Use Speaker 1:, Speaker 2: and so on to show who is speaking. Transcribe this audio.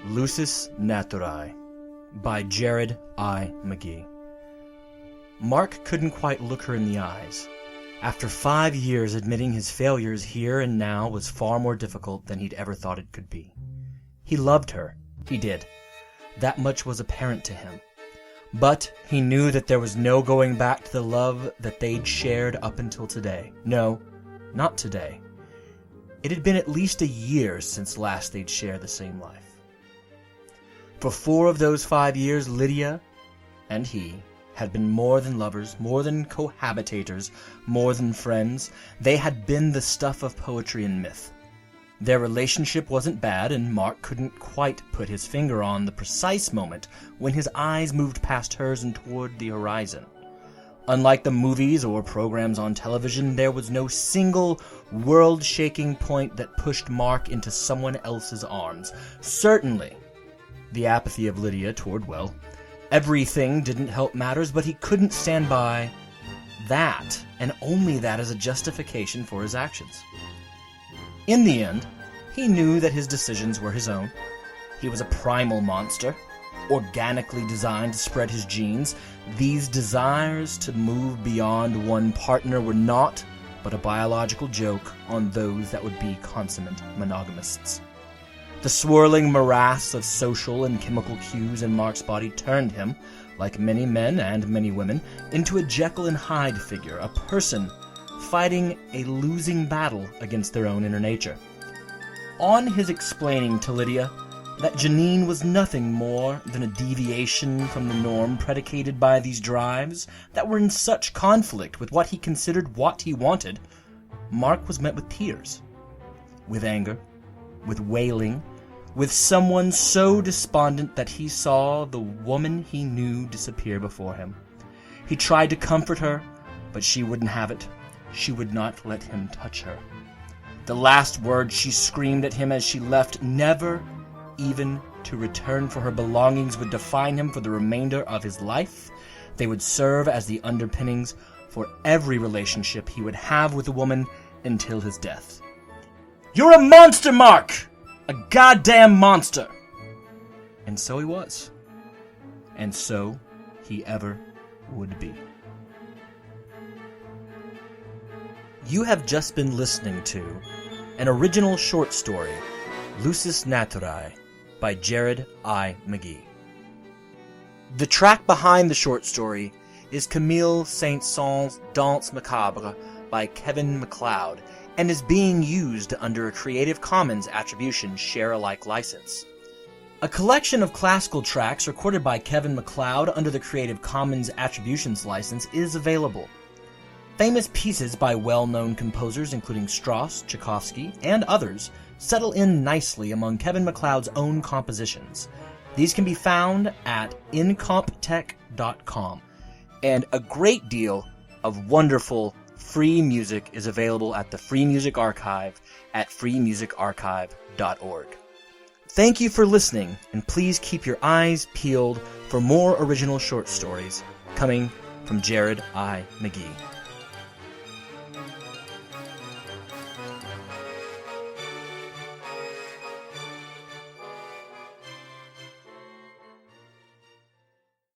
Speaker 1: Lusus Naturae by Jared I. McGee. Mark couldn't quite look her in the eyes. After 5 years, admitting his failures here and now was far more difficult than he'd ever thought it could be. He loved her. He did. That much was apparent to him. But he knew that there was no going back to the love that they'd shared up until today. No, not today. It had been at least a year since last they'd shared the same life. For 4 of those 5 years, Lydia and he had been more than lovers, more than cohabitators, more than friends. They had been the stuff of poetry and myth. Their relationship wasn't bad, and Mark couldn't quite put his finger on the precise moment when his eyes moved past hers and toward the horizon. Unlike the movies or programs on television, there was no single world-shaking point that pushed Mark into someone else's arms. Certainly, the apathy of Lydia toward, well, everything didn't help matters, but he couldn't stand by that, and only that, as a justification for his actions. In the end, he knew that his decisions were his own. He was a primal monster, organically designed to spread his genes. These desires to move beyond one partner were not but a biological joke on those that would be consummate monogamists. The swirling morass of social and chemical cues in Mark's body turned him, like many men and many women, into a Jekyll and Hyde figure, a person fighting a losing battle against their own inner nature. On his explaining to Lydia that Janine was nothing more than a deviation from the norm predicated by these drives that were in such conflict with what he considered what he wanted, Mark was met with tears, with anger, with wailing, with someone so despondent that he saw the woman he knew disappear before him. He tried to comfort her, but she wouldn't have it. She would not let him touch her. The last words she screamed at him as she left, never even to return for her belongings, would define him for the remainder of his life. They would serve as the underpinnings for every relationship he would have with a woman until his death. "You're a monster, Mark! A goddamn monster!" And so he was. And so he ever would be. You have just been listening to an original short story, Lusus Naturae, by Jared I. McGee. The track behind the short story is Camille Saint-Saëns' Danse Macabre by Kevin MacLeod, and is being used under a Creative Commons Attribution Share-alike license. A collection of classical tracks recorded by Kevin MacLeod under the Creative Commons Attributions license is available. Famous pieces by well-known composers including Strauss, Tchaikovsky, and others settle in nicely among Kevin MacLeod's own compositions. These can be found at incomptech.com, and a great deal of wonderful free music is available at the Free Music Archive at freemusicarchive.org. Thank you for listening, and please keep your eyes peeled for more original short stories coming from Jared I. McGee.